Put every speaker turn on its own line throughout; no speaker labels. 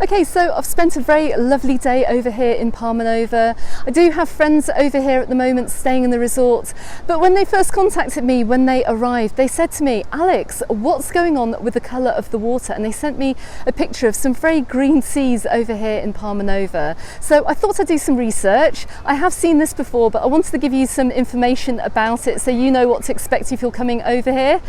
Okay, so I've spent a very lovely day over here in Palmanova. I do have friends over here at the moment staying in the resort, but when they first contacted me, when they arrived, they said to me, Alex, what's going on with the colour of the water? And they sent me a picture of some very green seas over here in Palmanova. So I thought I'd do some research. I have seen this before, but I wanted to give you some information about it so you know what to expect if you're coming over here.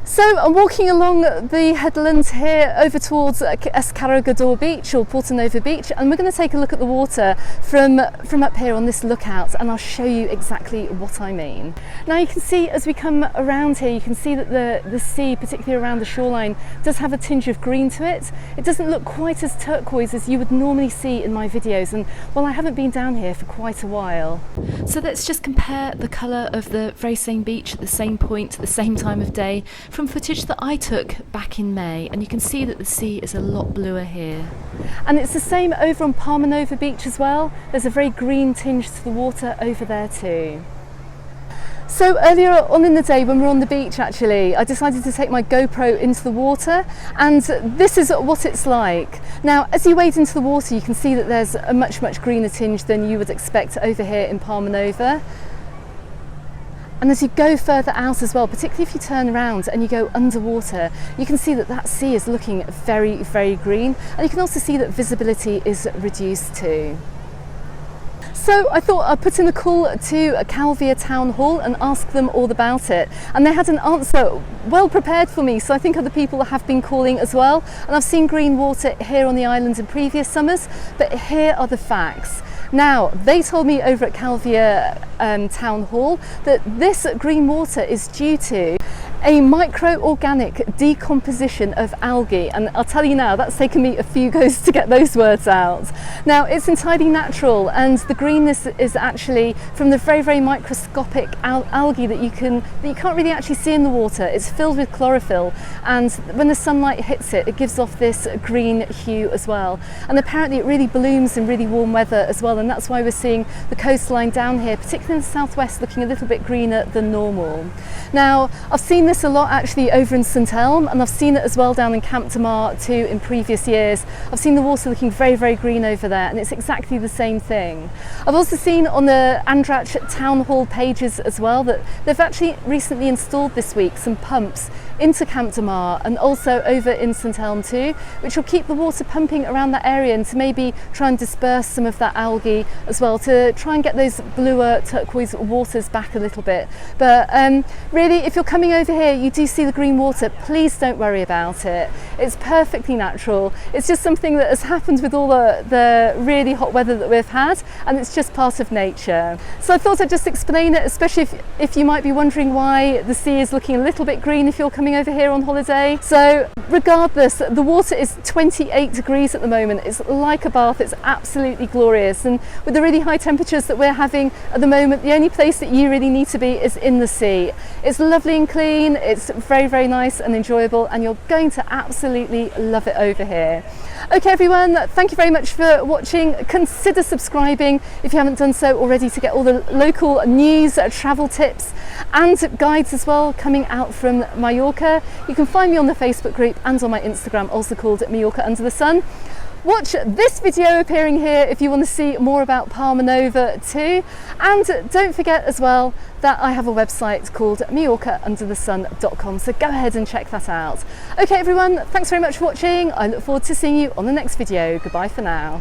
So I'm walking along the headland here over towards Escarregador Beach or Palmanova Beach, and we're going to take a look at the water from up here on this lookout, and I'll show you exactly what I mean. Now you can see as we come around here, you can see that the sea, particularly around the shoreline, does have a tinge of green to it. It doesn't look quite as turquoise as you would normally see in my videos, and well, I haven't been down here for quite a while. So let's just compare the colour of the very same beach at the same point, at the same time of day, from footage that I took back in May, and you can see that the sea is a lot bluer here. And it's the same over on Palmanova Beach as well. There's a very green tinge to the water over there too. So earlier on in the day when we were on the beach, actually, I decided to take my GoPro into the water, and this is what it's like. Now, as you wade into the water, you can see that there's a much greener tinge than you would expect over here in Palmanova. And as you go further out as well, particularly if you turn around and you go underwater, you can see that that sea is looking very green, and you can also see that visibility is reduced too. So I thought I'd put in a call to Calvia Town Hall and ask them all about it, and they had an answer well prepared for me, so I think other people have been calling as well. And I've seen green water here on the island in previous summers, but here are the facts. Now, they told me over at Calvia Town Hall that this green water is due to a micro-organic decomposition of algae, and I'll tell you now, that's taken me a few goes to get those words out. Now, it's entirely natural, and the greenness is actually from the very microscopic algae that you can't really actually see in the water. It's filled with chlorophyll, and when the sunlight hits it, it gives off this green hue as well. And apparently it really blooms in really warm weather as well, and that's why we're seeing the coastline down here, particularly in the southwest, looking a little bit greener than normal. Now, I've seen this a lot actually over in St Elm, and I've seen it as well down in Camp de Mar too in previous years. I've seen the water looking very green over there, and it's exactly the same thing. I've also seen on the Andratx Town Hall pages as well that they've actually recently installed this week some pumps into Camp de Mar and also over in St Elm too, which will keep the water pumping around that area and to maybe try and disperse some of that algae as well, to try and get those bluer turquoise waters back a little bit. But really, if you're coming over here, you do see the green water, please don't worry about it. It's perfectly natural. It's just something that has happened with all the really hot weather that we've had, and it's just part of nature. So I thought I'd just explain it, especially if you might be wondering why the sea is looking a little bit green if you're coming over here on holiday. So regardless, the water is 28 degrees at the moment. It's like a bath. It's absolutely glorious, and with the really high temperatures that we're having at the moment, the only place that you really need to be is in the sea. It's lovely and clean, it's very nice and enjoyable, and you're going to absolutely love it over here. Okay everyone, thank you very much for watching. Consider subscribing if you haven't done so already to get all the local news, travel tips and guides as well coming out from Mallorca. You can find me on the Facebook group and on my Instagram, also called Mallorca Under the Sun. Watch this video appearing here if you want to see more about Palmanova too, and don't forget as well that I have a website called MallorcaUndertheSun.com, so go ahead and check that out. Okay everyone, thanks very much for watching. I look forward to seeing you on the next video. Goodbye for now.